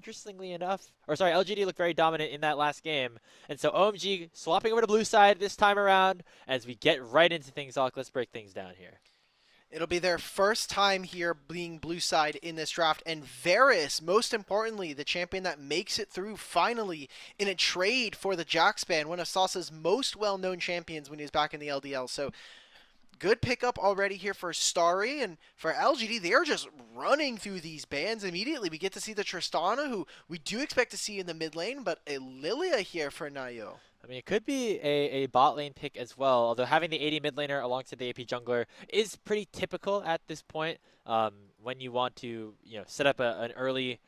interestingly enough. Or sorry, LGD looked very dominant in that last game. And so OMG swapping over to blue side this time around as we get right into things. Let's break things down here. It'll be their first time here being blue side in this draft, and Varus, most importantly, the champion that makes it through finally in a trade for the Jackspan, one of Sasa's most well-known champions when he was back in the LDL. So good pickup already here for Starry, and for LGD, they are just running through these bans immediately. We get to see the Tristana, who we do expect to see in the mid lane, but a Lilia here for Nayo. I mean, it could be a bot lane pick as well, although having the 80 mid laner alongside the AP jungler is pretty typical at this point when you want to, set up an early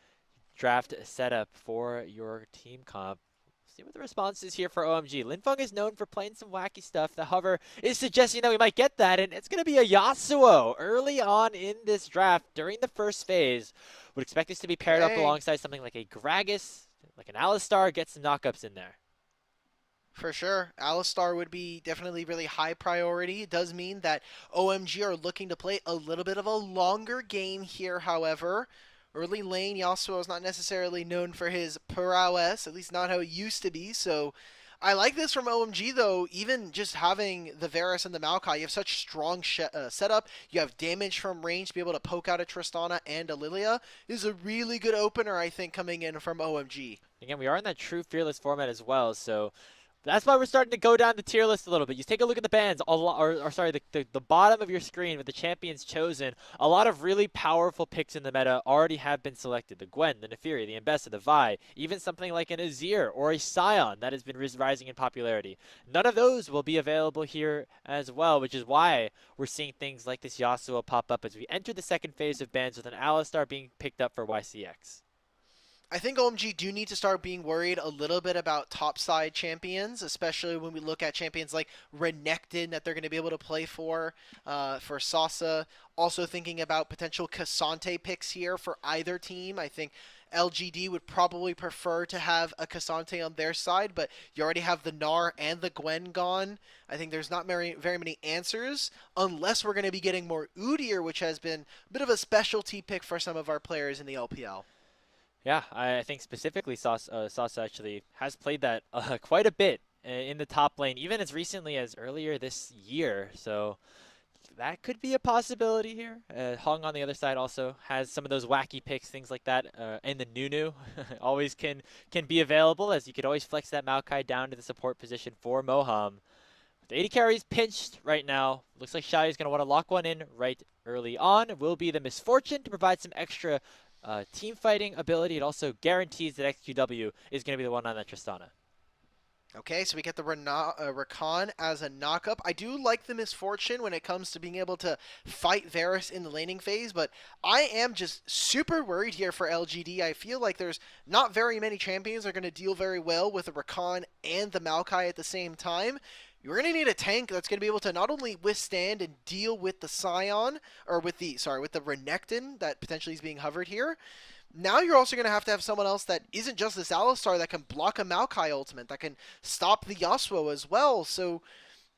draft setup for your team comp. See what the response is here for OMG. Linfeng is known for playing some wacky stuff. The hover is suggesting that we might get that, and it's going to be a Yasuo early on in this draft during the first phase. Would expect this to be paired up alongside something like a Gragas, like an Alistar, get some knockups in there. For sure. Alistar would be definitely really high priority. It does mean that OMG are looking to play a little bit of a longer game here, however. Early lane, Yasuo is not necessarily known for his prowess, at least not how it used to be, so I like this from OMG, though. Even just having the Varus and the Maokai, you have such strong setup. You have damage from range to be able to poke out a Tristana and a Lilia. This is a really good opener, I think, coming in from OMG. Again, we are in that true fearless format as well, so that's why we're starting to go down the tier list a little bit. You take a look at the bans, the bottom of your screen with the champions chosen. A lot of really powerful picks in the meta already have been selected. The Gwen, the Nephiri, the Embessa, the Vi, even something like an Azir or a Sion that has been rising in popularity. None of those will be available here as well, which is why we're seeing things like this Yasuo pop up as we enter the second phase of bans with an Alistar being picked up for YCX. I think OMG do need to start being worried a little bit about topside champions, especially when we look at champions like Renekton that they're going to be able to play for Sasa. Also thinking about potential Cassante picks here for either team. I think LGD would probably prefer to have a Cassante on their side, but you already have the Gnar and the Gwen gone. I think there's not very many answers, unless we're going to be getting more Udyr, which has been a bit of a specialty pick for some of our players in the LPL. Yeah, I think specifically Sasa actually has played that quite a bit in the top lane, even as recently as earlier this year. So that could be a possibility here. Heng on the other side also has some of those wacky picks, things like that, and the Nunu always can be available, as you could always flex that Maokai down to the support position for Moham. The 80 carries pinched right now. Looks like Shaoye is going to want to lock one in right early on. It will be the Misfortune to provide some extra team fighting ability. It also guarantees that XQW is going to be the one on that Tristana. Okay, so we get the Rakan as a knockup. I do like the Misfortune when it comes to being able to fight Varus in the laning phase, but I am just super worried here for LGD. I feel like there's not very many champions that are going to deal very well with the Rakan and the Maokai at the same time. You're going to need a tank that's going to be able to not only withstand and deal with the Sion, or with the Renekton that potentially is being hovered here. Now you're also going to have someone else that isn't just this Alistar that can block a Maokai ultimate, that can stop the Yasuo as well. So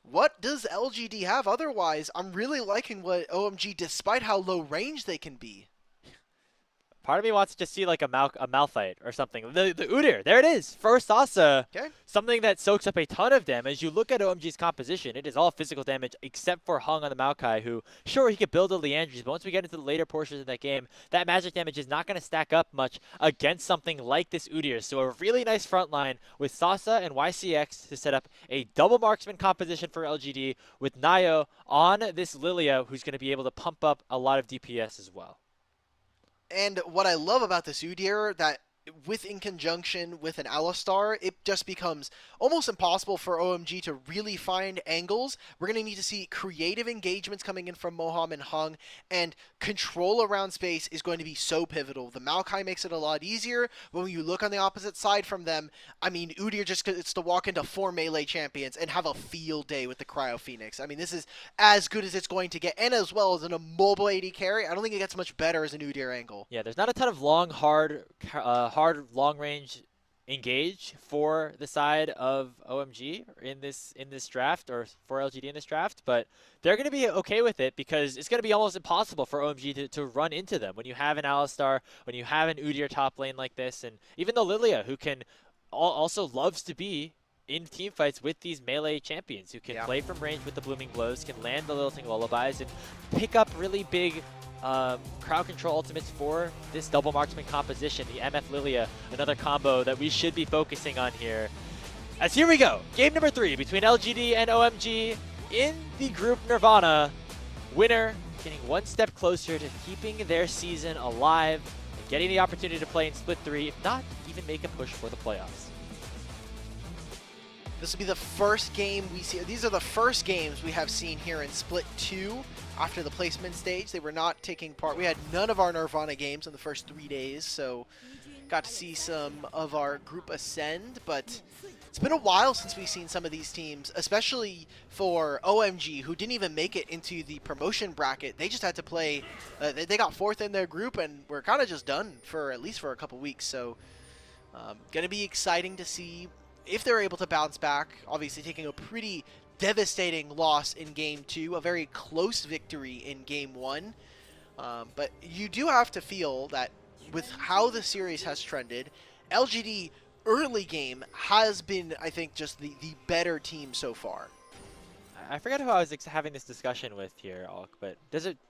what does LGD have otherwise? I'm really liking what OMG, despite how low range they can be. Part of me wants to just see like a Malphite or something. The Udyr, there it is. For Sasa, okay. Something that soaks up a ton of damage. You look at OMG's composition, it is all physical damage except for Heng on the Maokai, who, sure, he could build a Liandry's, but once we get into the later portions of that game, that magic damage is not going to stack up much against something like this Udyr. So a really nice front line with Sasa and YCX to set up a double marksman composition for LGD with Nayo on this Lilia, who's going to be able to pump up a lot of DPS as well. And what I love about this Udyr, that in conjunction with an Alistar, it just becomes almost impossible for OMG to really find angles. We're going to need to see creative engagements coming in from Moham and Heng, and control around space is going to be so pivotal. The Maokai makes it a lot easier, but when you look on the opposite side from them, I mean, Udyr just gets to walk into 4 melee champions and have a field day with the Cryo Phoenix. I mean, this is as good as it's going to get, and as well as in a mobile AD carry, I don't think it gets much better as an Udyr angle. Yeah, there's not a ton of long, hard long-range engage for the side of OMG in this draft, or for LGD in this draft, but they're going to be okay with it because it's going to be almost impossible for OMG to run into them when you have an Alistar, when you have an Udyr top lane like this, and even the Lilia, who can also loves to be in team fights with these melee champions who can play from range with the Blooming Blows, can land the Lilting Lullabies, and pick up really big crowd control ultimates for this double marksman composition. The MF Lilia, another combo that we should be focusing on here. As here we go, game number 3 between LGD and OMG in the group Nirvana. Winner getting one step closer to keeping their season alive and getting the opportunity to play in Split 3, if not even make a push for the playoffs. This will be the first game we see. These are the first games we have seen here in Split 2 after the placement stage. They were not taking part. We had none of our Nirvana games in the first 3 days, so got to see some of our group ascend, but it's been a while since we've seen some of these teams, especially for OMG, who didn't even make it into the promotion bracket. They just had to play, they got 4th in their group and were kind of just done for at least for a couple weeks, so going to be exciting to see if they're able to bounce back. Obviously taking a pretty devastating loss in Game 2, a very close victory in Game 1. But you do have to feel that with how the series has trended, LGD early game has been, I think, just the better team so far. I forget who I was having this discussion with here, Alk, but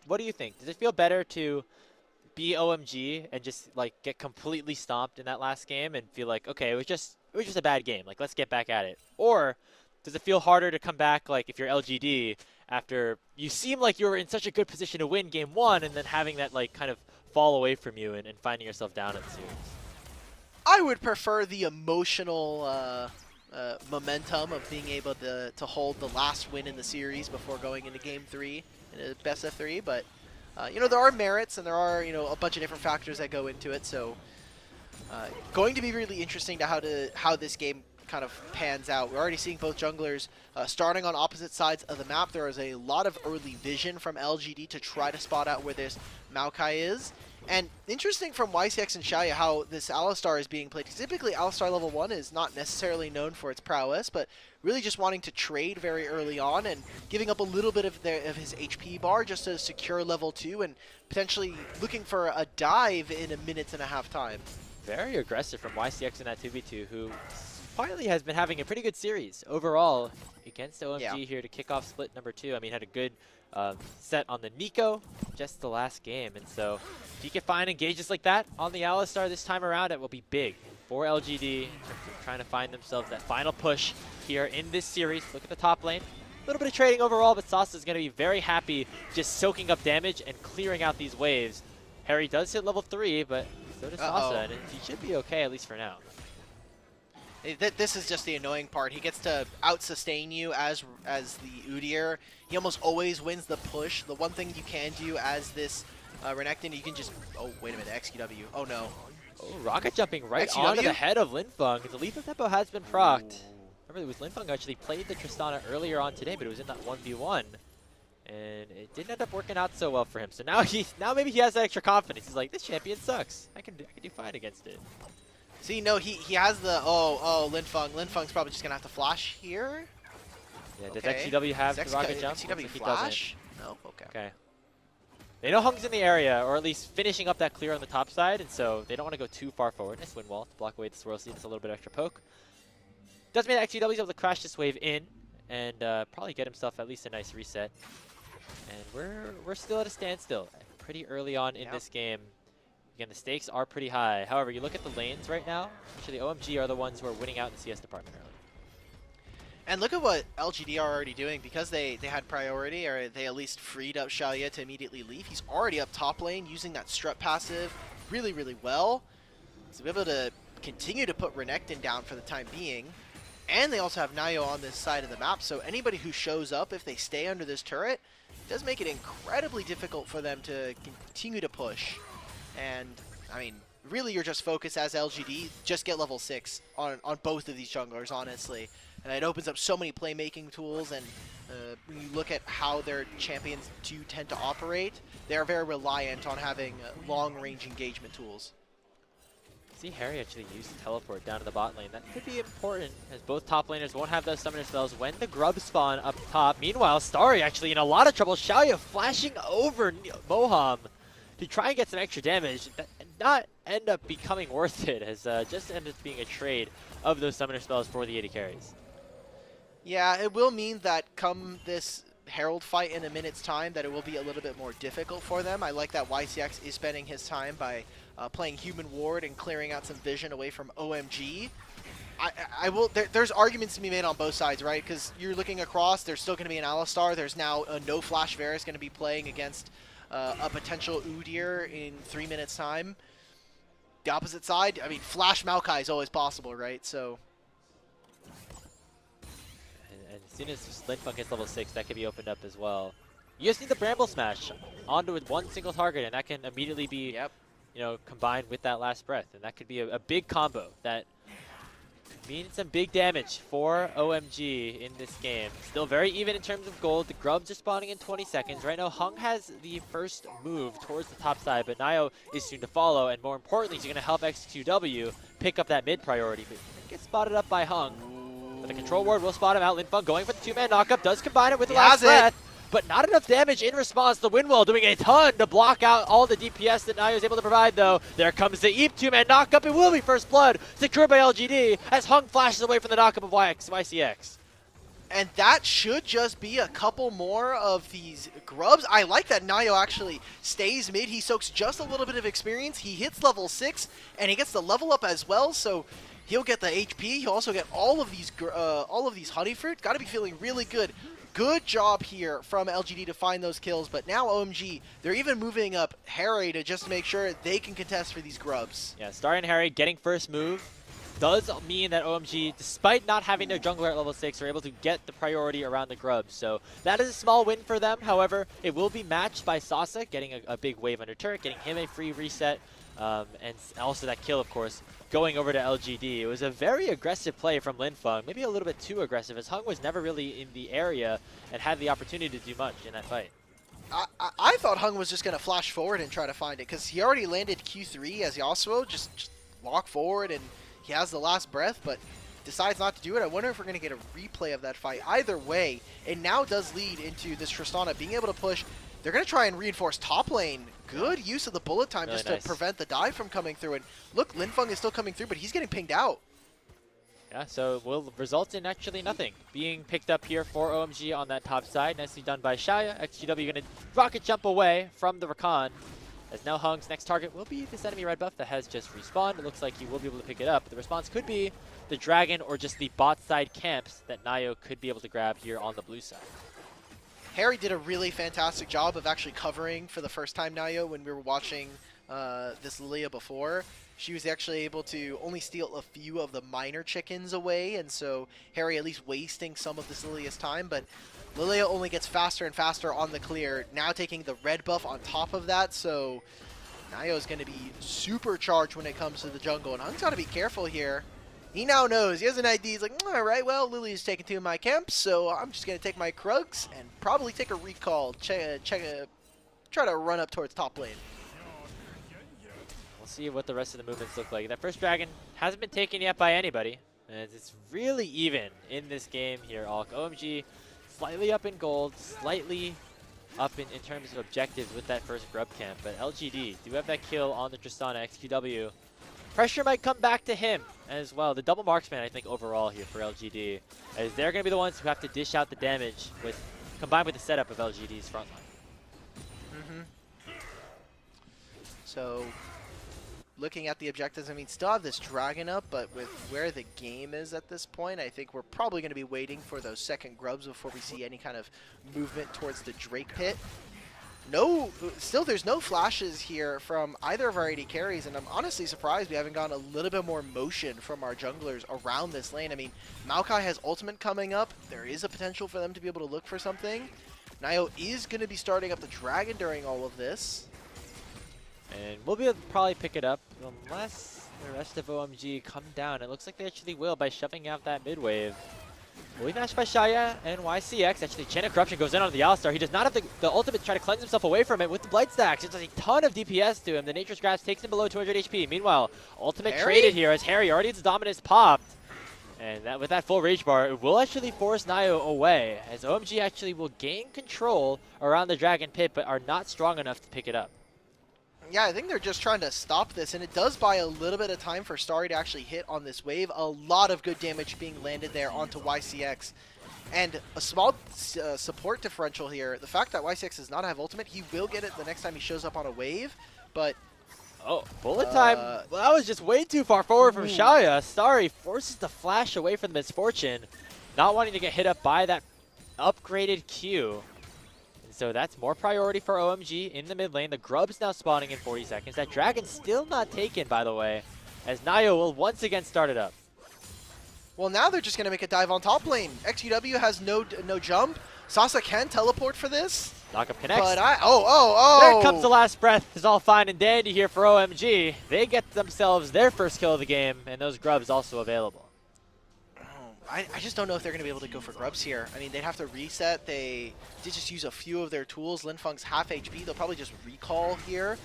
what do you think? Does it feel better to be OMG and just like get completely stomped in that last game and feel like, okay, it was just a bad game, like let's get back at it? Or does it feel harder to come back, like if you're LGD, after you seem like you were in such a good position to win game 1 and then having that like kind of fall away from you and finding yourself down in the series? I would prefer the emotional momentum of being able to hold the last win in the series before going into Game 3 in a best of 3, but you know, there are merits and there are, you know, a bunch of different factors that go into it, so going to be really interesting to how this game kind of pans out. We're already seeing both junglers starting on opposite sides of the map. There is a lot of early vision from LGD to try to spot out where this Maokai is. And interesting from YCX and Shaoye how this Alistar is being played. Typically, Alistar level 1 is not necessarily known for its prowess, but really just wanting to trade very early on and giving up a little bit of his HP bar just to secure level 2 and potentially looking for a dive in a minute and a half time. Very aggressive from YCX in that 2v2, who quietly has been having a pretty good series overall against OMG here to kick off split number 2. I mean, had a good set on the Nico just the last game, and so if he can find engages like that on the Alistar this time around, it will be big for LGD in terms of trying to find themselves that final push here in this series. Look at the top lane. A little bit of trading overall, but Sasi is going to be very happy just soaking up damage and clearing out these waves. Hery does hit level 3, but so does Sasi, and he should be okay, at least for now. This is just the annoying part. He gets to out-sustain you as the Udyr. He almost always wins the push. The one thing you can do as this Renekton, you can just... Oh, wait a minute, XQW. Oh, no. Oh, rocket jumping right onto the head of Linfeng. The lethal tempo has been procced. Remember, it was Linfeng who actually played the Tristana earlier on today, but it was in that 1v1. And it didn't end up working out so well for him. So now maybe he has that extra confidence. He's like, this champion sucks. I can do fine against it. See, no, he has the... Oh, Linfeng. Linfeng's probably just going to have to flash here. Yeah, does XCW have the rocket jump? XCW flash? No? Okay. Okay. They know Heng's in the area, or at least finishing up that clear on the top side, and so they don't want to go too far forward. Nice wind wall to block away the swirl seed. It's a little bit extra poke. Does mean that XCW is able to crash this wave in and probably get himself at least a nice reset. And we're still at a standstill pretty early on in this game. Again, the stakes are pretty high. However, you look at the lanes right now, actually OMG are the ones who are winning out in the CS department early. And look at what LGD are already doing. Because they had priority, or they at least freed up Shaoye to immediately leave. He's already up top lane using that strut passive really, really well. So be able to continue to put Renekton down for the time being. And they also have Nayo on this side of the map, so anybody who shows up, if they stay under this turret, it does make it incredibly difficult for them to continue to push. And, I mean, really you're just focused as LGD, just get level 6 on both of these junglers, honestly. And it opens up so many playmaking tools, and when you look at how their champions do tend to operate, they're very reliant on having long-range engagement tools. See Hery actually use the teleport down to the bot lane. That could be important, as both top laners won't have those summoner spells when the grub spawn up top. Meanwhile, Starry actually in a lot of trouble. Shaoye flashing over Moham to try and get some extra damage. That not end up becoming worth it, as just ended up being a trade of those summoner spells for the AD carries. Yeah, it will mean that come this Herald fight in a minute's time that it will be a little bit more difficult for them. I like that YCX is spending his time by playing Human Ward and clearing out some vision away from OMG. I will. There's arguments to be made on both sides, right? Because you're looking across, there's still going to be an Alistar. There's now a no Flash Varus going to be playing against a potential Udyr in 3 minutes time. The opposite side, I mean, Flash Maokai is always possible, right? So. And as soon as Linfeng hits level 6, that could be opened up as well. You just need the Bramble Smash onto one single target, and that can immediately be, you know, combined with that last breath, and that could be a big combo that could mean some big damage for OMG in this game. Still very even in terms of gold. The grubs are spawning in 20 seconds. Right now, Heng has the first move towards the top side, but Nio is soon to follow, and more importantly, he's going to help XQW pick up that mid priority, but gets spotted up by Heng. But the control ward will spot him out. Linfeng going for the two-man knockup, does combine it with the last breath. But not enough damage in response. The Windwell doing a ton to block out all the DPS that Nio is able to provide, though. There comes the Eep two-man knockup. It will be first blood, secured by LGD, as Heng flashes away from the knockup of YCX. And that should just be a couple more of these grubs. I like that Nio actually stays mid. He soaks just a little bit of experience. He hits level 6, and he gets the level up as well, so he'll get the HP. He'll also get all of these honey fruit. Got to be feeling really good. Good job here from LGD to find those kills, but now OMG, they're even moving up Hery to just make sure they can contest for these grubs. Yeah, Starry and Hery getting first move does mean that OMG, despite not having their jungler at level 6, are able to get the priority around the grubs. So that is a small win for them. However, it will be matched by Sasi, getting a big wave under turret, getting him a free reset, and also that kill, of course, going over to LGD. It was a very aggressive play from Linfeng, maybe a little bit too aggressive, as Heng was never really in the area and had the opportunity to do much in that fight. I thought Heng was just going to flash forward and try to find it, because he already landed Q3 as Yasuo, just walk forward and he has the last breath, but decides not to do it. I wonder if we're going to get a replay of that fight. Either way, it now does lead into this Tristana being able to push. They're going to try and reinforce top lane. Good use of the bullet time really just to prevent the dive from coming through. And look, Linfeng is still coming through, but he's getting pinged out. Yeah, so it will result in actually nothing being picked up here for OMG on that top side. Nicely done by Shaoye. XGW going to rocket jump away from the Rakan, as now Heng's next target will be this enemy red buff that has just respawned. It looks like he will be able to pick it up. The response could be the dragon or just the bot side camps that Nio could be able to grab here on the blue side. Hery did a really fantastic job of actually covering for the first time Nio when we were watching this Lilia before. She was actually able to only steal a few of the minor chickens away, and so Hery at least wasting some of this Lilia's time, but Lilia only gets faster and faster on the clear, now taking the red buff on top of that, so Nio is going to be supercharged when it comes to the jungle, and Heng's got to be careful here. He now knows. He has an idea. He's like, alright, well, Lily's taking two of my camps, so I'm just going to take my Krugs and probably take a recall, try to run up towards top lane. We'll see what the rest of the movements look like. That first dragon hasn't been taken yet by anybody, and it's really even in this game here, Alk. OMG slightly up in gold, slightly up in terms of objectives with that first grub camp, but LGD do have that kill on the Tristana. XQW. Pressure might come back to him as well. The double marksman, I think, overall here for LGD, as they're going to be the ones who have to dish out the damage combined with the setup of LGD's front line. So, looking at the objectives, I mean, still have this dragon up, but with where the game is at this point, I think we're probably going to be waiting for those second grubs before we see any kind of movement towards the Drake pit. Still there's no flashes here from either of our AD carries, and I'm honestly surprised we haven't gotten a little bit more motion from our junglers around this lane. I mean, Maokai has ultimate coming up. There is a potential for them to be able to look for something. Nio is going to be starting up the dragon during all of this. And we'll be able to probably pick it up unless the rest of OMG come down. It looks like they actually will by shoving out that mid wave. Fully matched by Shaoye and YCX. Actually, Chain of Corruption goes in on the Alistar. He does not have the ultimate to try to cleanse himself away from it with the Blight Stacks. It does a ton of DPS to him. The Nature's Grasp takes him below 200 HP. Meanwhile, ultimate Hery? traded here as Hery already has Dominus popped. And that, with that full Rage Bar, it will actually force Nayo away, as OMG actually will gain control around the Dragon Pit, but are not strong enough to pick it up. Yeah, I think they're just trying to stop this, and it does buy a little bit of time for Starry to actually hit on this wave. A lot of good damage being landed there onto YCX. And a small support differential here. The fact that YCX does not have ultimate, he will get it the next time he shows up on a wave, but... Oh, bullet time. Well, that was just way too far forward from Shaoye. Starry forces the flash away from the Misfortune, not wanting to get hit up by that upgraded Q. And so that's more priority for OMG in the mid lane. The Grub's now spawning in 40 seconds. That Dragon's still not taken, by the way, as Nayo will once again start it up. Well, now they're just going to make a dive on top lane. XQW has no jump. Sasa can teleport for this. Knockup connects. But oh! There comes the last breath. It's all fine and dandy here for OMG. They get themselves their first kill of the game, and those Grubs also available. I just don't know if they're going to be able to go for Grubs here. I mean, they'd have to reset. They did just use a few of their tools. Linfeng's half HP. They'll probably just recall here.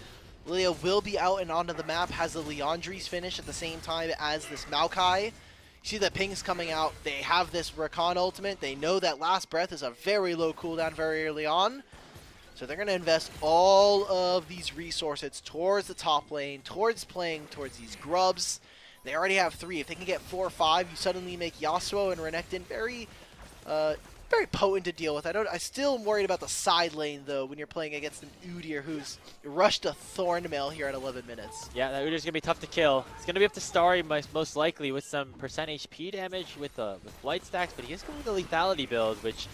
Lilia will be out and onto the map. Has the Leandry's finish at the same time as this Maokai. You see the pings coming out. They have this Rakan ultimate. They know that last breath is a very low cooldown very early on. So they're going to invest all of these resources towards the top lane, towards playing towards these Grubs. They already have 3. If they can get 4 or 5, you suddenly make Yasuo and Renekton very potent to deal with. I still am worried about the side lane, though, when you're playing against an Udyr who's rushed a Thornmail here at 11 minutes. Yeah, that Udyr's going to be tough to kill. It's going to be up to Starry most likely with some percent HP damage with Blight Stacks, but he is going with the lethality build, which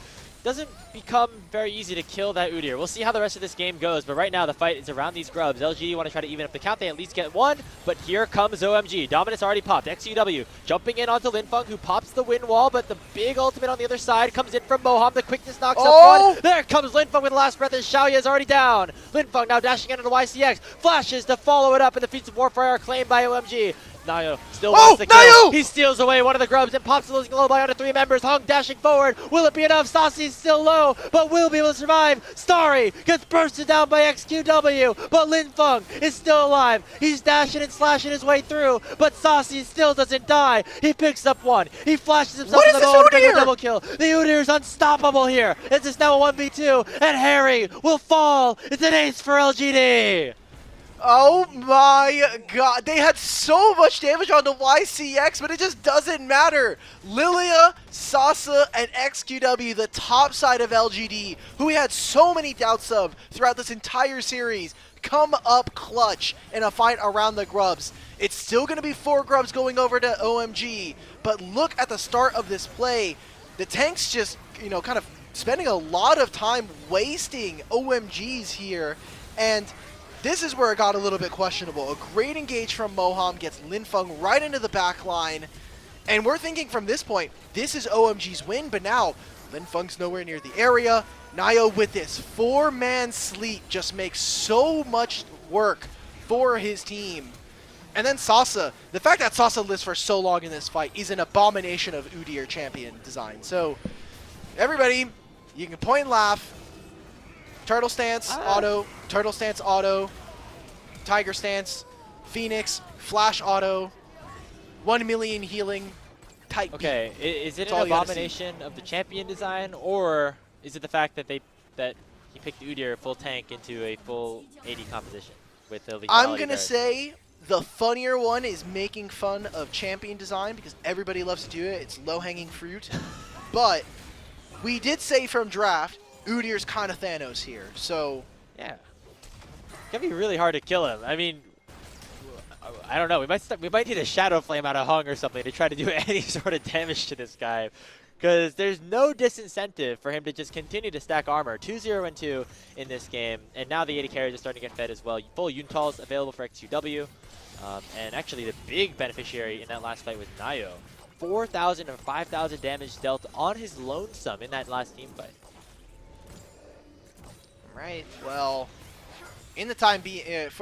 doesn't become very easy to kill that Udyr. We'll see how the rest of this game goes, but right now the fight is around these Grubs. LGD want to try to even up the count. They at least get 1, but here comes OMG. Dominus already popped. XUW jumping in onto Linfeng, who pops the wind wall, but the big ultimate on the other side comes in from Moham. The quickness knocks up one. There comes Linfeng with the last breath, and Shaoye is already down. Linfeng now dashing into the YCX. Flashes to follow it up, and the Feats of Warfare are claimed by OMG. Nayo still wants the kill. Nayo! He steals away one of the Grubs and pops the losing lullaby onto 3 members. Heng dashing forward. Will it be enough? Sasi's still low, but will be able to survive. Starry gets bursted down by XQW, but Linfeng is still alive. He's dashing and slashing his way through, but Sasi still doesn't die. He picks up 1. He flashes himself in the middle of a double kill. The Udyr is unstoppable here. It's just now a 1v2, and Hery will fall. It's an ace for LGD. Oh my god, they had so much damage on the YCX, but it just doesn't matter. Lilia, Sasa, and XQW, the top side of LGD, who we had so many doubts of throughout this entire series, come up clutch in a fight around the Grubs. It's still going to be 4 Grubs going over to OMG, but look at the start of this play. The tanks just, kind of spending a lot of time wasting OMGs here, and this is where it got a little bit questionable. A great engage from Moham gets Linfeng right into the back line. And we're thinking from this point, this is OMG's win, but now Linfeng's nowhere near the area. Nayo with this 4-man sleep just makes so much work for his team. And then Sasa. The fact that Sasa lives for so long in this fight is an abomination of Udyr champion design. So, everybody, you can point and laugh. Turtle stance, auto. Turtle stance, auto. Tiger stance, Phoenix, flash auto. 1 million healing. Type Okay, beat. is it an abomination of the champion design, or is it the fact that he picked Udyr full tank into a full AD composition with the lethality? I'm going to say the funnier one is making fun of champion design because everybody loves to do it. It's low-hanging fruit. But we did say from draft, Udyr's kind of Thanos here, so... Yeah. It's going to be really hard to kill him. I mean, I don't know. We might need a Shadow Flame out of Heng or something to try to do any sort of damage to this guy. Because there's no disincentive for him to just continue to stack armor. 2-0-2 in this game. And now the AD carries are starting to get fed as well. Full Yuntal's available for XUW. And actually the big beneficiary in that last fight was Nayo. 4,000 or 5,000 damage dealt on his lonesome in that last team fight. Right. Well, for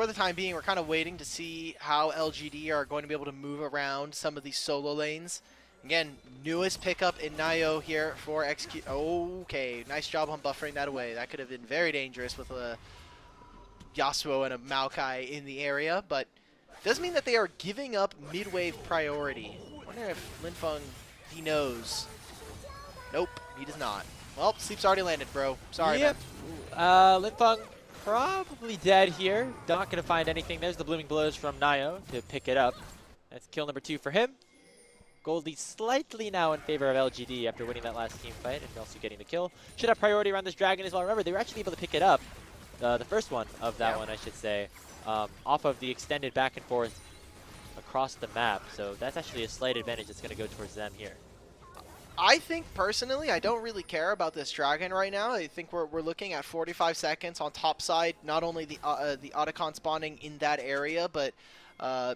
the time being, we're kind of waiting to see how LGD are going to be able to move around some of these solo lanes. Again, newest pickup in Nayo here for XQ. Okay, nice job on buffering that away. That could have been very dangerous with a Yasuo and a Maokai in the area, but does mean that they are giving up mid-wave priority. I wonder if Linfeng, he knows. Nope, he does not. Well, sleep's already landed, bro. Sorry, yep. man. Linfeng probably dead here. Not going to find anything. There's the Blooming Blows from Nayo to pick it up. That's kill number 2 for him. Gold leads slightly now in favor of LGD after winning that last team fight and also getting the kill. Should have priority around this dragon as well. Remember, they were actually able to pick it up, the first one of that one, I should say, off of the extended back and forth across the map. So that's actually a slight advantage that's going to go towards them here. I think, personally, I don't really care about this dragon right now. I think we're looking at 45 seconds on top side. Not only the Otacon spawning in that area, but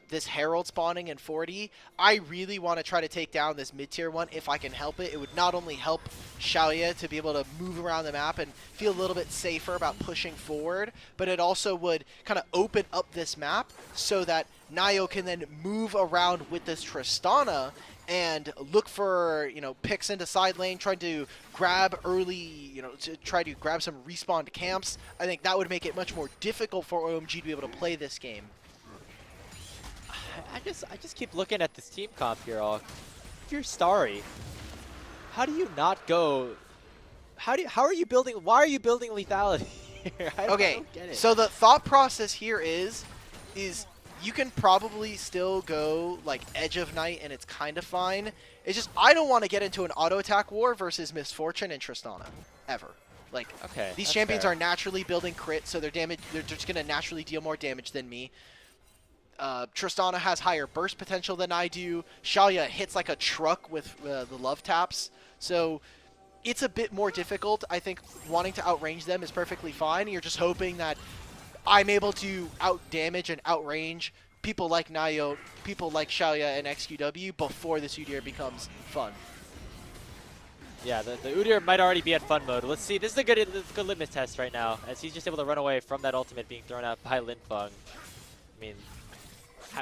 this Herald spawning in 40. I really want to try to take down this mid-tier one if I can help it. It would not only help Shaoye to be able to move around the map and feel a little bit safer about pushing forward, but it also would kind of open up this map so that Nayo can then move around with this Tristana and look for, you know, picks into side lane, trying to grab early, you know, to try to grab some respawned camps. I think that would make it much more difficult for OMG to be able to play this game. I just keep looking at this team comp here, Alk. If you're Starry, how do you not go? How are you building? Why are you building lethality here? I don't get it. So the thought process here is you can probably still go like Edge of Night and it's kind of fine. It's just I don't want to get into an auto attack war versus Misfortune and Tristana ever. Like, okay, these champions are naturally building crit, so their damage, they're just gonna naturally deal more damage than me. Tristana has higher burst potential than I do. Shaoye hits like a truck with the love taps. So it's a bit more difficult. I think wanting to outrange them is perfectly fine. You're just hoping that I'm able to out-damage and outrange people like Nayo, people like Shaoye and XQW before this Udyr becomes fun. Yeah, the Udyr might already be at fun mode. Let's see. This is a good litmus test right now, as he's just able to run away from that ultimate being thrown out by Linfeng. I mean,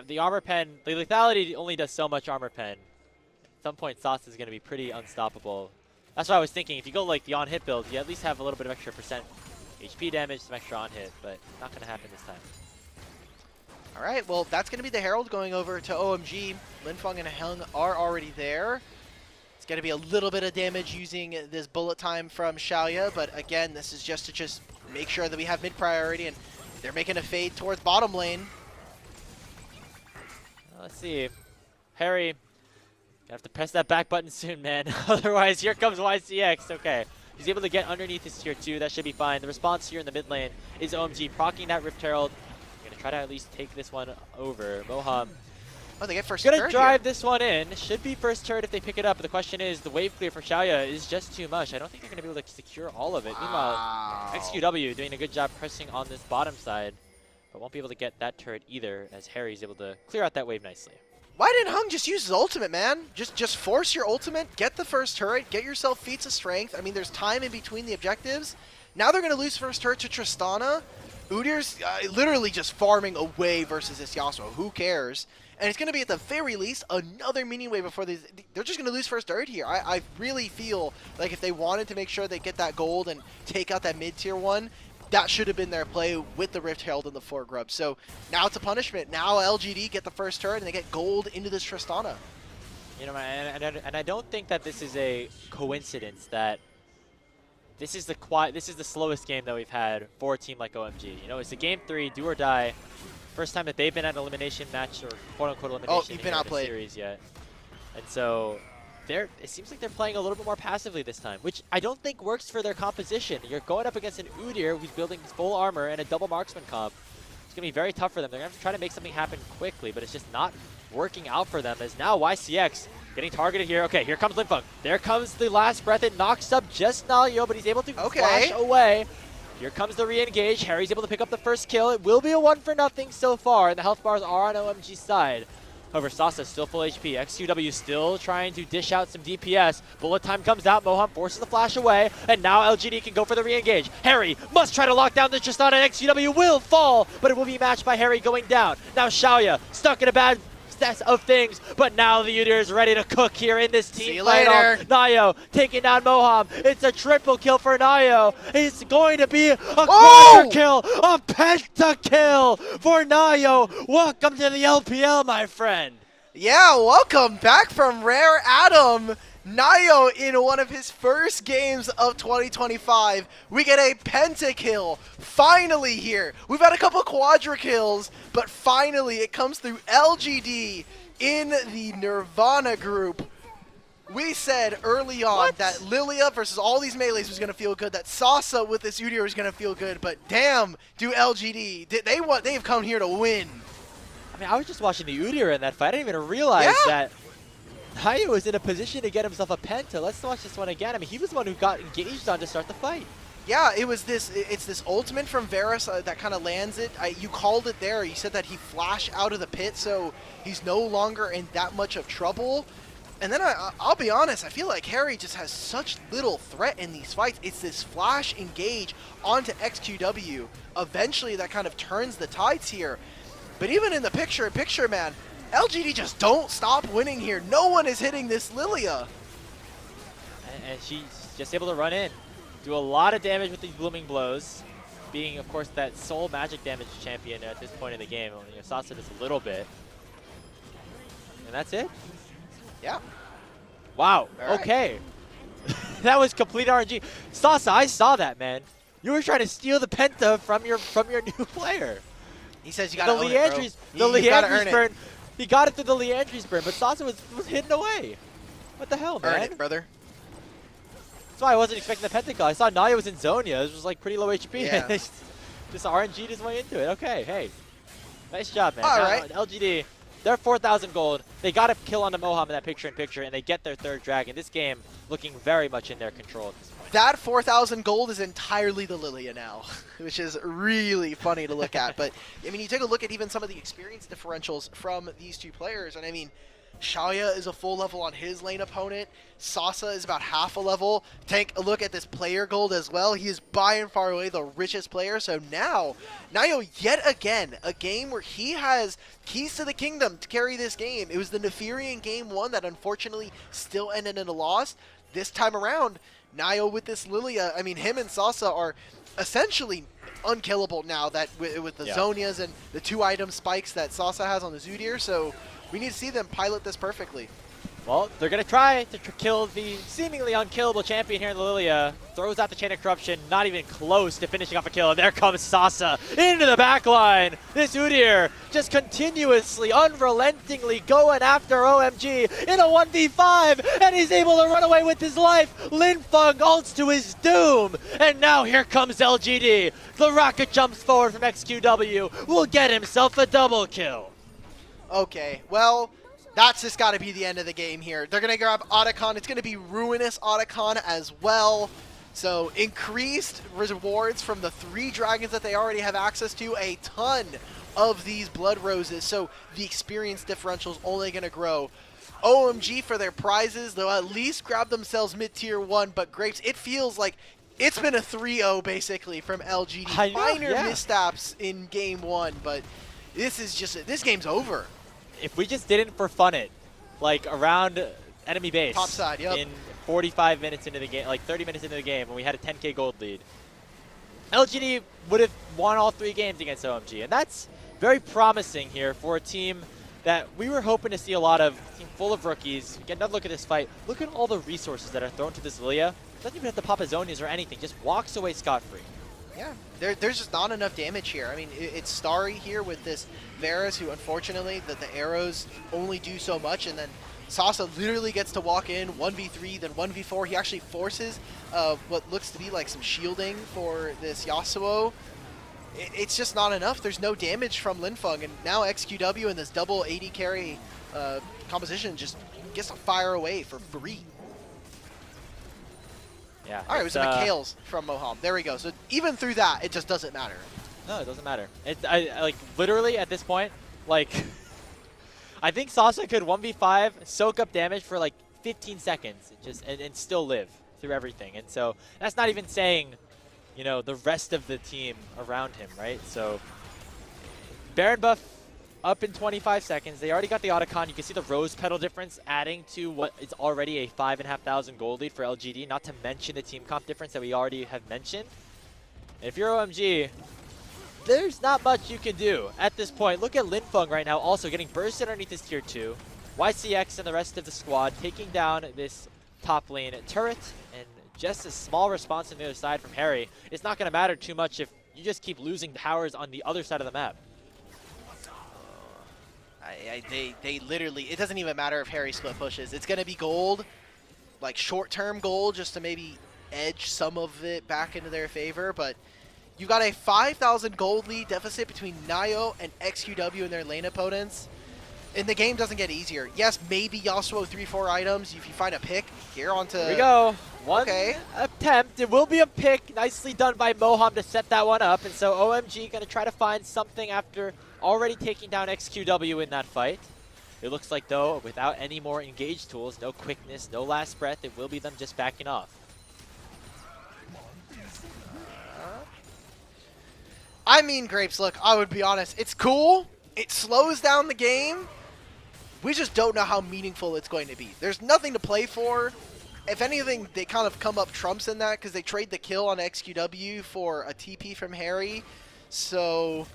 the armor pen, the lethality only does so much armor pen. At some point, Sasi is going to be pretty unstoppable. That's what I was thinking. If you go like the on-hit build, you at least have a little bit of extra percent HP damage, some extra on-hit, but not going to happen this time. All right, well, that's going to be the Herald going over to OMG. Linfeng and Heng are already there. It's going to be a little bit of damage using this bullet time from Shaoye, but again, this is just to make sure that we have mid-priority, and they're making a fade towards bottom lane. Let's see. Hery, gonna have to press that back button soon, man. Otherwise, here comes YCX. Okay. He's able to get underneath his tier 2. That should be fine. The response here in the mid lane is OMG proccing that Rift Herald. Going to try to at least take this one over. Moham. Oh, they get first Going turret to drive here. this one in. Should be first turret if they pick it up. But the question is, the wave clear for Shaoye is just too much. I don't think they're going to be able to secure all of it. Wow. Meanwhile, XQW doing a good job pressing on this bottom side. But won't be able to get that turret either, as Hery's able to clear out that wave nicely. Why didn't Heng just use his ultimate, man? Just force your ultimate, get the first turret, get yourself feats of strength. I mean, there's time in between the objectives. Now they're going to lose first turret to Tristana. Udyr's literally just farming away versus this Yasuo. Who cares? And it's going to be, at the very least, another mini wave before they're just going to lose first turret here. I really feel like if they wanted to make sure they get that gold and take out that mid-tier one, that should have been their play with the Rift Herald in the foregrub. So now it's a punishment. Now LGD get the first turret and they get gold into this Tristana. You know, and I don't think that this is a coincidence that this is the slowest game that we've had for a team like OMG. You know, it's a game 3, do or die. First time that they've been at an elimination match or quote-unquote elimination in the series yet. And so it seems like they're playing a little bit more passively this time, which I don't think works for their composition. You're going up against an Udyr who's building full armor and a double marksman comp. It's going to be very tough for them. They're going to have to try to make something happen quickly, but it's just not working out for them, as now YCX getting targeted here. Okay, here comes Linfeng. There comes the last breath. It knocks up just Nalyo, but he's able to flash away. Here comes the re-engage. Hery's able to pick up the first kill. It will be a 1-0 so far, and the health bars are on OMG's side. However, Sasa still full HP. XQW still trying to dish out some DPS. Bullet time comes out. Moham forces the flash away. And now LGD can go for the re-engage. Hery must try to lock down the Tristana, and XQW will fall, but it will be matched by Hery going down. Now Shaoye stuck in a bad best of things, but now the Udyr is ready to cook here in this team fight. Nayo taking down Moham. It's a triple kill for Nayo. It's going to be a quadra kill, a pentakill for Nayo. Welcome to the LPL, my friend. Yeah, welcome back from Rare Adam. Nayo in one of his first games of 2025. We get a pentakill finally here. We've had a couple quadra kills, but finally it comes through LGD in the Nirvana group. We said early on that Lilia versus all these melees was going to feel good, that Sasa with this Udyr was going to feel good, but damn, do LGD, they've come here to win. I mean, I was just watching the Udyr in that fight. I didn't even realize that Nayo was in a position to get himself a penta. Let's watch this one again. I mean, he was the one who got engaged on to start the fight. Yeah, it's this ultimate from Varus that kind of lands it. You called it there. You said that he flashed out of the pit, so he's no longer in that much of trouble. And then I'll be honest, I feel like Hery just has such little threat in these fights. It's this flash engage onto XQW. Eventually, that kind of turns the tides here. But even in the picture-in-picture, man, LGD just don't stop winning here. No one is hitting this Lilia. And she's just able to run in. Do a lot of damage with these blooming blows. Being, of course, that sole magic damage champion at this point in the game. You know, Sasa just a little bit. And that's it? Yeah. Wow. Okay. That was complete RNG. Sasa, I saw that, man. You were trying to steal the penta from your new player. He says you gotta own it, bro. The Leandry's burn. He got it through the Leandry's burn, but Sasa was hidden away. What the hell, man? Earn it, brother. That's why I wasn't expecting the pentakill. I saw Nayo was in Zonia. It was like pretty low HP. Yeah. Just RNG'd his way into it. Okay, hey. Nice job, man. All right. LGD, they're 4,000 gold. They got a kill on the Moham in that picture-in-picture, and they get their third dragon. This game looking very much in their control at this point. That 4,000 gold is entirely the Lilia now, which is really funny to look at. But, I mean, you take a look at even some of the experience differentials from these two players, and I mean, Shaoye is a full level on his lane opponent. Sasa is about half a level. Take a look at this player gold as well. He is by and far away the richest player. So now, Nayo yet again, a game where he has keys to the kingdom to carry this game. It was the Neferian game one that unfortunately still ended in a loss. This time around, Nayo with this Lilia, I mean, him and Sasa are essentially unkillable now that with the Zonias and the 2-item spikes that Sasa has on the Udyr. So we need to see them pilot this perfectly. Well, they're going to try to kill the seemingly unkillable champion here in the Lilia. Throws out the Chain of Corruption, not even close to finishing off a kill. And there comes Sasa into the back line. This Udyr just continuously, unrelentingly going after OMG in a 1v5. And he's able to run away with his life. Linfeng ults to his doom. And now here comes LGD. The rocket jumps forward from XQW. Will get himself a double kill. Okay, well, that's just got to be the end of the game here. They're going to grab Otacon. It's going to be Ruinous Otacon as well. So increased rewards from the 3 dragons that they already have access to, a ton of these Blood Roses. So the experience differential is only going to grow. OMG for their prizes, they'll at least grab themselves mid-tier 1, but Grapes, it feels like it's been a 3-0 basically from LGD. Minor missteps in game 1, but this is just, this game's over. If we just didn't for fun it, like around enemy base, top side, in 45 minutes into the game, like 30 minutes into the game, when we had a 10k gold lead, LGD would have won all 3 games against OMG, and that's very promising here for a team that we were hoping to see a lot of. A team full of rookies. Get another look at this fight. Look at all the resources that are thrown to this Lilia. Doesn't even have to pop a Zonias or anything. Just walks away scot-free. Yeah, there's just not enough damage here. I mean, it's Starry here with this Varus, who unfortunately the arrows only do so much, and then Sasa literally gets to walk in 1v3, then 1v4. He actually forces what looks to be like some shielding for this Yasuo. It's just not enough. There's no damage from Linfeng, and now XQW in this double AD carry composition just gets to fire away for free. Yeah. All right, it was the McHale's from Moham. There we go. So even through that, it just doesn't matter. No, it doesn't matter. I like literally at this point, like I think Sasa could 1v5 soak up damage for like 15 seconds, and still live through everything. And so that's not even saying, you know, the rest of the team around him, right? So Baron buff up in 25 seconds. They already got the Otacon. You can see the rose petal difference adding to what is already a 5,500 gold lead for LGD, not to mention the team comp difference that we already have mentioned. And if you're OMG, there's not much you can do at this point. Look at Linfeng right now also getting bursted underneath his tier 2. YCX and the rest of the squad taking down this top lane turret, and just a small response on the other side from Hery. It's not going to matter too much if you just keep losing towers on the other side of the map. They literally, it doesn't even matter if Hery split pushes. It's going to be gold, like short-term gold, just to maybe edge some of it back into their favor. But you've got a 5,000 gold lead deficit between Nayo and XQW and their lane opponents. And the game doesn't get easier. Yes, maybe Yasuo 3-4 items if you find a pick. Here onto... Here we go. One attempt. It will be a pick. Nicely done by Moham to set that one up. And so OMG going to try to find something after already taking down XQW in that fight. It looks like, though, without any more engage tools, no quickness, no last breath, it will be them just backing off. I mean, Grapes, look, I would be honest. It's cool. It slows down the game. We just don't know how meaningful it's going to be. There's nothing to play for. If anything, they kind of come up trumps in that because they trade the kill on XQW for a TP from Hery. So,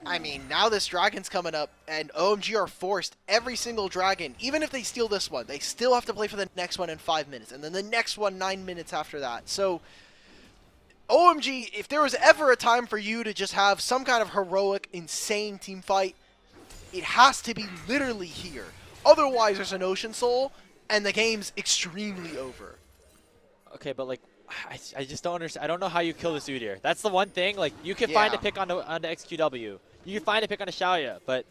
I mean, now this dragon's coming up, and OMG are forced every single dragon. Even if they steal this one, they still have to play for the next one in 5 minutes, and then the next one 9 minutes after that. So, OMG, if there was ever a time for you to just have some kind of heroic, insane team fight, it has to be literally here. Otherwise, there's an Ocean Soul, and the game's extremely over. Okay, but like, I just don't understand. I don't know how you kill this Udyr. That's the one thing. Like, you can find a pick on the XQW. You can find a pick on a Shaoye, but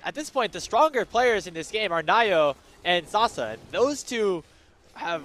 at this point, the stronger players in this game are Nayo and Sasa. And those two have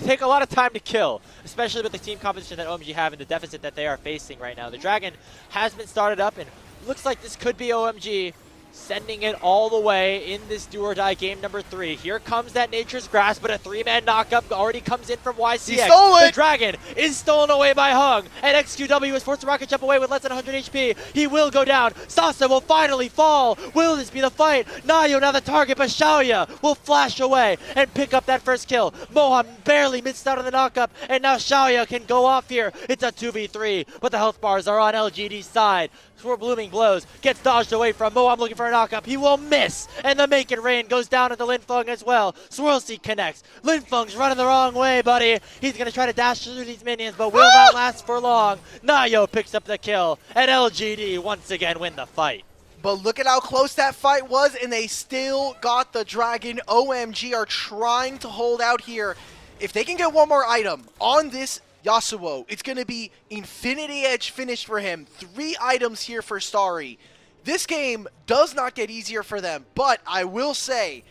take a lot of time to kill, especially with the team composition that OMG have and the deficit that they are facing right now. The Dragon has been started up, and looks like this could be OMG sending it all the way in this do or die game number 3. Here comes that Nature's Grasp, but a 3-man knockup already comes in from YCX. He stole it! The Dragon is stolen away by Heng, and XQW is forced to rocket jump away with less than 100 HP. He will go down. Sasa will finally fall. Will this be the fight? Nayo now the target, but Shaoye will flash away and pick up that first kill. Moham barely missed out on the knockup, and now Shaoye can go off here. It's a 2v3, but the health bars are on LGD's side. Blooming blows, gets dodged away from Moham looking for a knockup. He will miss, and the Make It Rain goes down into Linfeng as well. Swirl Seek connects. Linfeng's running the wrong way, buddy. He's going to try to dash through these minions, but will not last for long. Nayo picks up the kill, and LGD once again win the fight. But look at how close that fight was, and they still got the dragon. OMG are trying to hold out here. If they can get one more item on this Yasuo, it's going to be Infinity Edge finish for him. 3 items here for Starry. This game does not get easier for them, but I will say,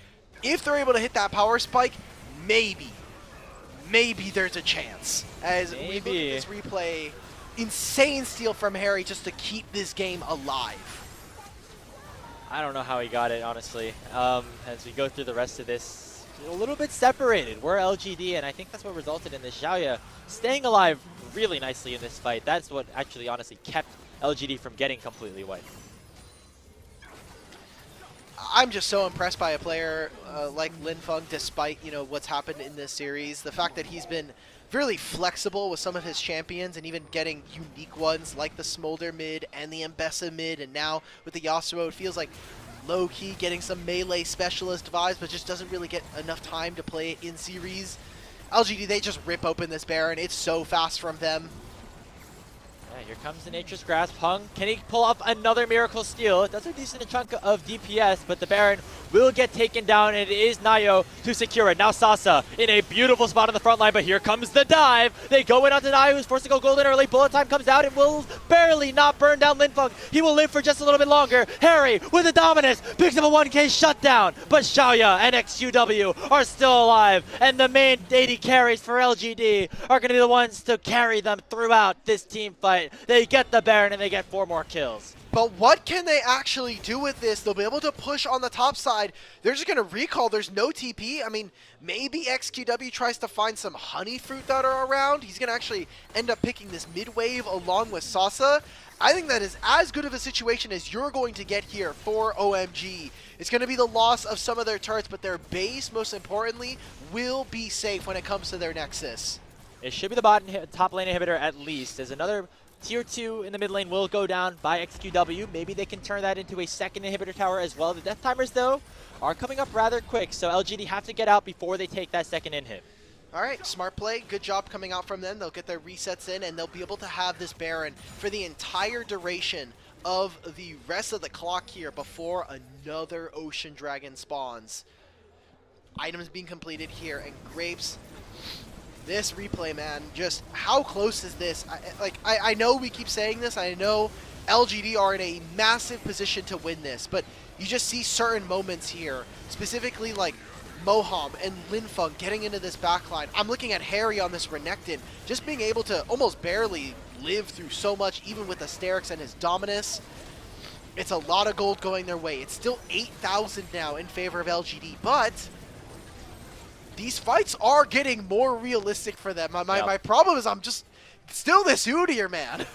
if they're able to hit that power spike, maybe there's a chance. As we look at this replay, insane steal from Hery just to keep this game alive. I don't know how he got it, honestly. As we go through the rest of this, a little bit separated. We're LGD, and I think that's what resulted in this Shaoye staying alive really nicely in this fight. That's what actually, honestly, kept LGD from getting completely wiped. I'm just so impressed by a player like Linfeng, despite, you know, what's happened in this series. The fact that he's been really flexible with some of his champions and even getting unique ones like the Smolder mid and the Mbessa mid, and now with the Yasuo, it feels like low-key getting some melee specialist vibes, but just doesn't really get enough time to play it in series. LGD, they just rip open this Baron. It's so fast from them. Yeah, here comes the Nature's Grasp. Heng, can he pull off another miracle steal? It does a decent chunk of DPS, but the Baron will get taken down, and it is Nayo to secure it. Now Sasa in a beautiful spot on the front line, but here comes the dive. They go in onto Nayo, who's forced to go golden early. Bullet time comes out and will barely not burn down Linfeng. He will live for just a little bit longer. Hery with the dominance picks up a 1k shutdown, but Shaoye and XQW are still alive, and the main 80 carries for LGD are going to be the ones to carry them throughout this team fight. They get the Baron and they get 4 more kills. But what can they actually do with this? They'll be able to push on the top side. They're just going to recall. There's no TP. I mean, maybe XQW tries to find some honey fruit that are around. He's going to actually end up picking this mid wave along with Sasa. I think that is as good of a situation as you're going to get here for OMG. It's going to be the loss of some of their turrets, but their base, most importantly, will be safe when it comes to their Nexus. It should be the top lane inhibitor at least. There's another Tier 2 in the mid lane will go down by XQW. Maybe they can turn that into a second inhibitor tower as well. The death timers, though, are coming up rather quick, so LGD have to get out before they take that second inhib. All right, smart play. Good job coming out from them. They'll get their resets in, and they'll be able to have this Baron for the entire duration of the rest of the clock here before another Ocean Dragon spawns. Items being completed here, and Grapes... This replay, man, just how close is this? I know we keep saying this. I know LGD are in a massive position to win this, but you just see certain moments here, specifically like Moham and Linfeng getting into this backline. I'm looking at Hery on this Renekton, just being able to almost barely live through so much, even with Asterix and his Dominus. It's a lot of gold going their way. It's still 8,000 now in favor of LGD, but these fights are getting more realistic for them. My problem is I'm just still this Udyr, man.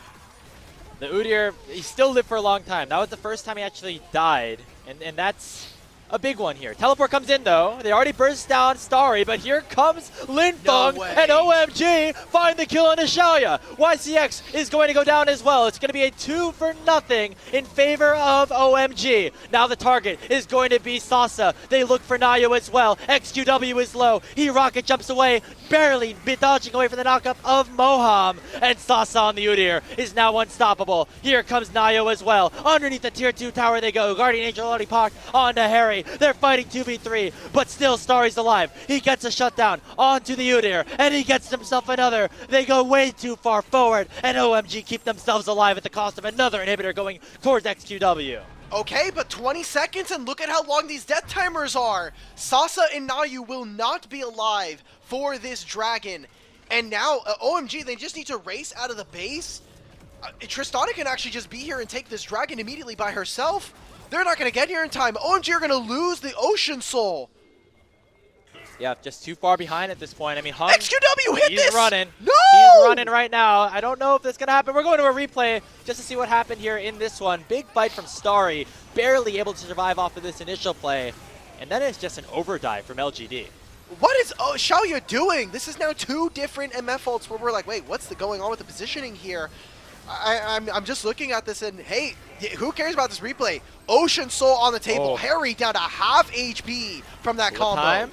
The Udyr, he still lived for a long time. That was the first time he actually died, and that's a big one here. Teleport comes in, though. They already burst down Starry, but here comes Linfeng, and OMG find the kill on the Shaoye. YCX is going to go down as well. It's going to be a 2-0 in favor of OMG. Now the target is going to be Sasa. They look for Nayo as well. XQW is low. He rocket jumps away, barely dodging away from the knockup of Moham. And Sasa on the Udyr is now unstoppable. Here comes Nayo as well. Underneath the tier 2 tower they go. Guardian Angel already parked onto Hery. They're fighting 2v3, but still Starry's alive. He gets a shutdown onto the Udyr, and he gets himself another. They go way too far forward, and OMG keep themselves alive at the cost of another inhibitor going towards XQW. Okay, but 20 seconds, and look at how long these death timers are. Sasa and Nayu will not be alive for this dragon. And now, OMG, they just need to race out of the base. Tristana can actually just be here and take this dragon immediately by herself. They're not going to get here in time. OMG are going to lose the Ocean Soul. Yeah, just too far behind at this point. I mean, Heng, XQW hit this! He's running. No! He's running right now. I don't know if that's going to happen. We're going to a replay just to see what happened here in this one. Big fight from Starry, barely able to survive off of this initial play. And then it's just an overdive from LGD. What is Shaoye doing? This is now 2 different MF ults where we're like, wait, what's going on with the positioning here? I'm just looking at this and, hey, who cares about this replay? Ocean Soul on the table. Hery down to half HP from that combo. Time.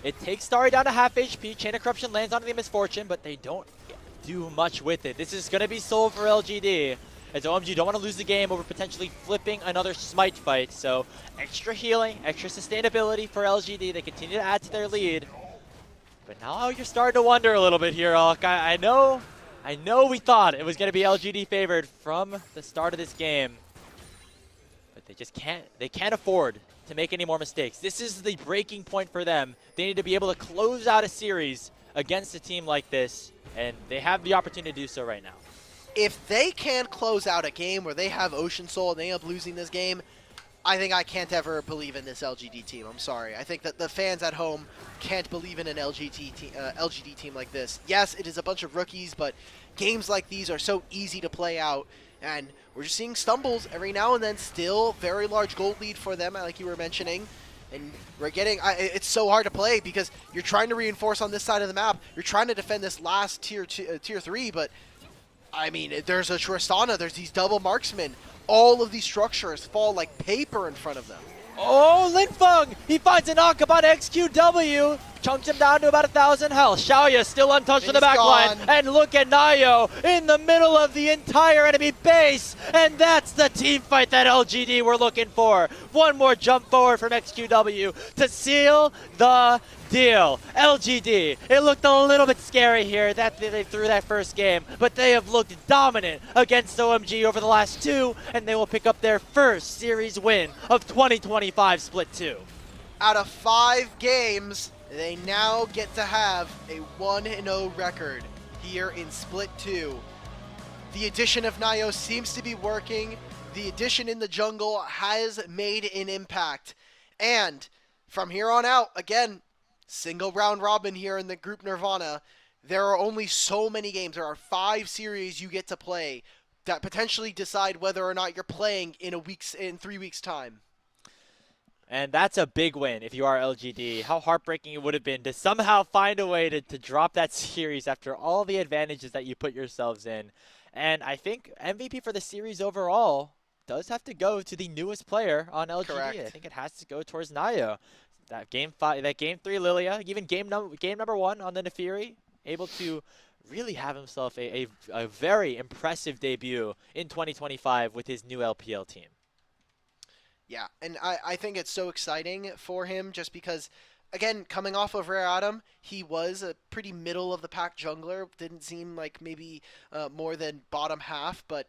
It takes Starry down to half HP. Chain of Corruption lands onto the Misfortune, but they don't do much with it. This is going to be soul for LGD, as OMG don't want to lose the game over potentially flipping another Smite fight. So extra healing, extra sustainability for LGD. They continue to add to their lead. But now you're starting to wonder a little bit here, Alk. I know we thought it was going to be LGD favored from the start of this game, but they can't afford to make any more mistakes. This is the breaking point for them. They need to be able to close out a series against a team like this, and they have the opportunity to do so right now. If they can't close out a game where they have Ocean Soul and they end up losing this game, I think I can't ever believe in this LGD team. I'm sorry. I think that the fans at home can't believe in an LGD team like this. Yes, it is a bunch of rookies, but games like these are so easy to play out, and we're just seeing stumbles every now and then. Still very large gold lead for them, like you were mentioning. And we're getting, it's so hard to play because you're trying to reinforce on this side of the map. You're trying to defend this last tier 3, but I mean, there's a Tristana, there's these double marksmen. All of these structures fall like paper in front of them. Oh, Linfeng! He finds a knockup on XQW. Chunks him down to about 1,000 health. Shaoye still untouched in the back line. And look at Nayo in the middle of the entire enemy base. And that's the team fight that LGD were looking for. One more jump forward from XQW to seal the deal. LGD, it looked a little bit scary here that they threw that first game, but they have looked dominant against OMG over the last 2, and they will pick up their first series win of 2025 Split 2. Out of 5 games, they now get to have a 1-0 record here in Split 2. The addition of Nayo seems to be working. the addition in the jungle has made an impact. And from here on out, again, single round robin here in the group Nirvana. There are only so many games. There are 5 series you get to play that potentially decide whether or not you're playing in 3 weeks time. And that's a big win if you are LGD. How heartbreaking it would have been to somehow find a way to drop that series after all the advantages that you put yourselves in. And I think MVP for the series overall does have to go to the newest player on LGD. I Correct. think it has to go towards Nayo. That game 3 Lilia, even game number 1 on the Nefiri, able to really have himself a very impressive debut in 2025 with his new LPL team. Yeah, and I think it's so exciting for him just because, again, coming off of Rare Atom, he was a pretty middle of the pack jungler. Didn't seem like maybe more than bottom half, but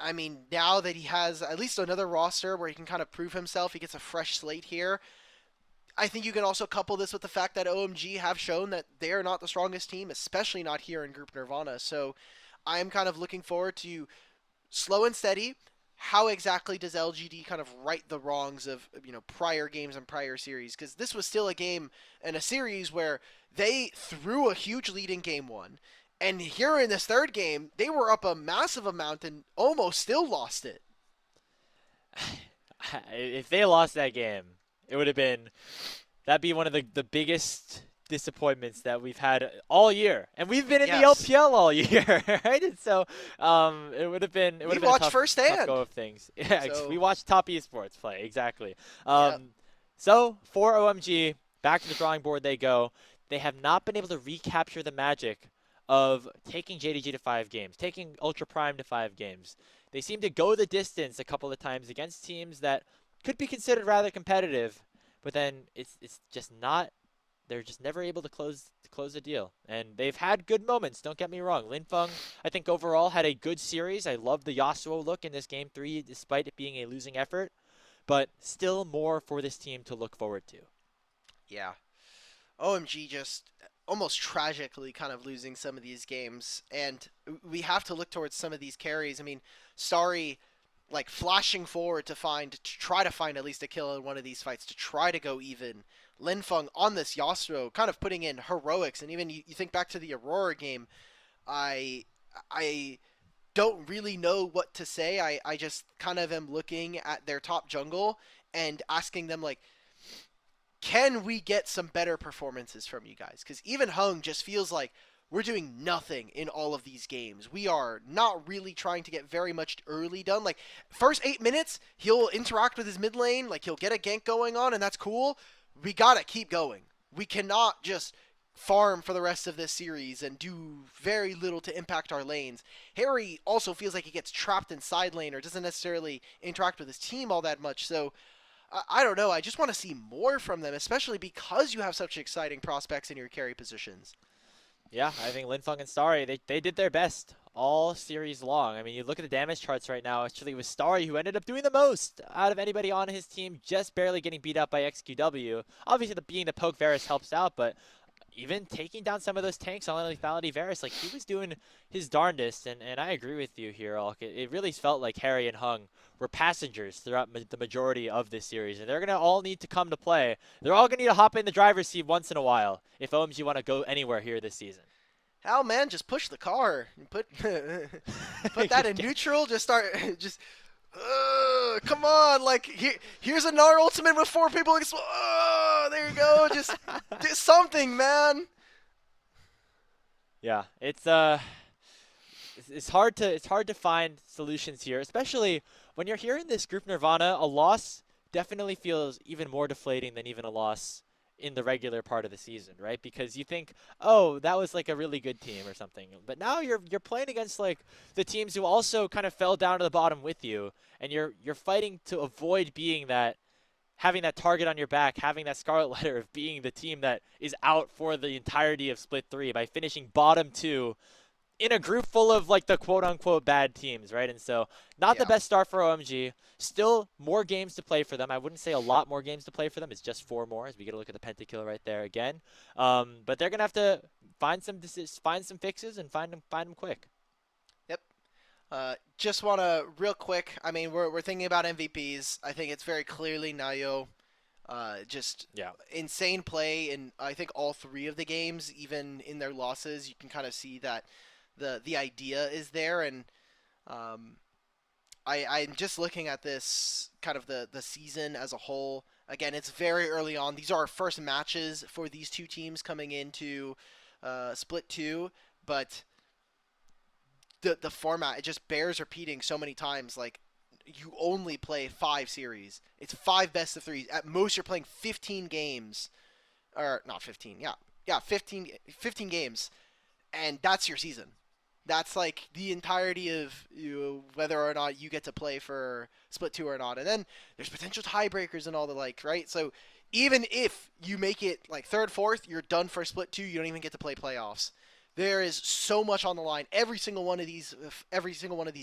I mean, now that he has at least another roster where he can kind of prove himself, he gets a fresh slate here. I think you can also couple this with the fact that OMG have shown that they are not the strongest team, especially not here in Group Nirvana. So I am kind of looking forward to slow and steady. How exactly does LGD kind of right the wrongs of prior games and prior series? Because this was still a game and a series where they threw a huge lead in game 1, and here in this third game they were up a massive amount and almost still lost it. If they lost that game, it would have been that'd be one of the biggest disappointments that we've had all year, and we've been in the Yes, LPL all year, right? And so it would have been we a watched tough firsthand. go of things. Yeah, So we watched top esports play exactly. yeah, So for OMG, back to the drawing board they go. They have not been able to recapture the magic of taking JDG to 5 games, taking Ultra Prime to 5 games. They seem to go the distance a couple of times against teams that could be considered rather competitive, but then it's just not. They're just never able to close the deal. And they've had good moments, don't get me wrong. Linfeng, I think overall had a good series. I love the Yasuo look in this game 3 despite it being a losing effort, but still more for this team to look forward to. yeah. OMG just almost tragically kind of losing some of these games, and we have to look towards some of these carries. I mean, Starry like flashing forward to try to find at least a kill in one of these fights to try to go even. Linfeng on this Yasuo kind of putting in heroics, and even you think back to the Aurora game, I I don't really know what to say. I just kind of am looking at their top jungle and asking them like, can we get some better performances from you guys? Because even Heng just feels like we're doing nothing in all of these games. We are not really trying to get very much early done. Like, first 8 minutes, he'll interact with his mid lane, like he'll get a gank going on, and that's cool. We gotta keep going. We cannot just farm for the rest of this series and do very little to impact our lanes. Hery also feels like he gets trapped in side lane or doesn't necessarily interact with his team all that much, so I don't know. I just want to see more from them, especially because you have such exciting prospects in your carry positions. Yeah, I think Linfeng and Starry, they did their best all series long. I mean, you look at the damage charts right now, actually it was Starry who ended up doing the most out of anybody on his team, just barely getting beat up by XQW. Obviously, being the poke Varus helps out, but even taking down some of those tanks on lethality Varus, like he was doing his darndest, and I agree with you here, Alk. It really felt like Hery and Heng were passengers throughout the majority of this series, and they're gonna all need to come to play. They're all gonna need to hop in the driver's seat once in a while if OMG want to go anywhere here this season. Hell, man, just push the car. Put put that in neutral. Just start. Just come on. Like here's a Gnar ultimate with 4 people. There you go. Just do something, man. Yeah, it's hard to find solutions here, especially when you're here in this group Nirvana. A loss definitely feels even more deflating than even a loss in the regular part of the season, right? Because you think, oh, that was like a really good team or something, but now you're playing against like the teams who also kind of fell down to the bottom with you, and you're fighting to avoid being that, having that target on your back, having that scarlet letter of being the team that is out for the entirety of Split 3 by finishing bottom 2 in a group full of like the quote-unquote bad teams, right? And so not the Yeah. best start for OMG. Still more games to play for them. I wouldn't say a lot more games to play for them. It's just 4 more as we get a look at the pentakill right there again. But they're going to have to find some fixes and find them quick. Yep. Just want to real quick. I mean, we're thinking about MVPs. I think it's very clearly Nayo. Just Yeah. insane play in I think all three of the games. Even in their losses, you can kind of see that the idea is there. And um, I'm just looking at this kind of the season as a whole. Again, it's very early on. These are our first matches for these two teams coming into Split 2, but the format, it just bears repeating so many times. Like, you only play 5 series. It's 5 best of 3s. At most, you're playing 15 games, or not 15. Yeah, 15 games, and that's your season. That's like the entirety of whether or not you get to play for Split 2 or not. And then there's potential tiebreakers and all the like, right? So even if you make it like third, fourth, you're done for Split 2. You don't even get to play playoffs. There is so much on the line. Every single one of these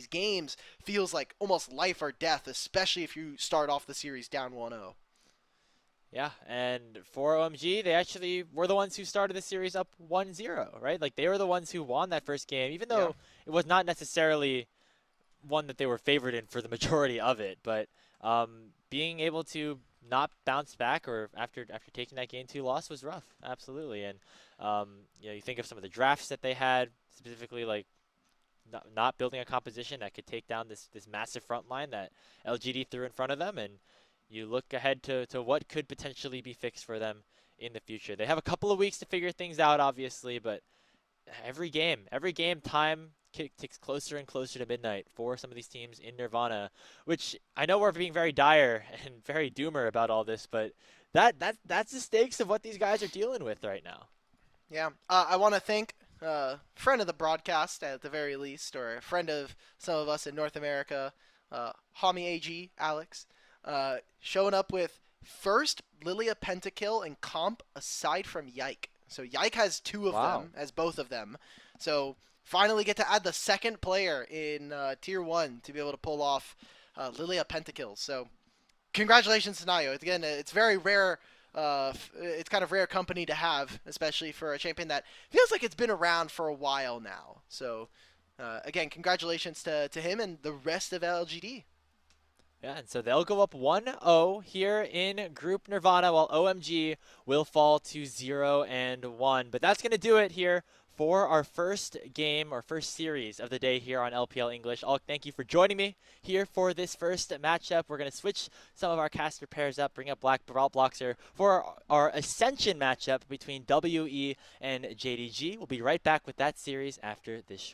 games feels like almost life or death, especially if you start off the series down 1-0. Yeah, and for OMG, they actually were the ones who started the series up 1-0, right? Like, they were the ones who won that first game, even Yeah. though it was not necessarily one that they were favored in for the majority of it. But being able to not bounce back or after taking that game 2 loss was rough, absolutely. And you think of some of the drafts that they had, specifically like not building a composition that could take down this massive front line that LGD threw in front of them, and you look ahead to what could potentially be fixed for them in the future. They have a couple of weeks to figure things out, obviously, but every game time ticks closer and closer to midnight for some of these teams in Nirvana, which I know we're being very dire and very doomer about all this, but that's the stakes of what these guys are dealing with right now. Yeah. I want to thank friend of the broadcast at the very least, or a friend of some of us in North America, Hami AG, Alex, showing up with first Lilia pentakill and comp aside from Yike. So Yike has two of Wow. them, as both of them. So finally get to add the second player in Tier 1 to be able to pull off Lilia pentakills. So congratulations to Nayo. Again, it's very rare. It's kind of rare company to have, especially for a champion that feels like it's been around for a while now. So, again, congratulations to him and the rest of LGD. Yeah, and so they'll go up 1-0 here in Group Nirvana, while OMG will fall to 0-1. But that's going to do it here for our first game or first series of the day here on LPL English. Alk, thank you for joining me here for this first matchup. We're going to switch some of our caster pairs up, bring up Black Blocks here for our Ascension matchup between WE and JDG. We'll be right back with that series after this short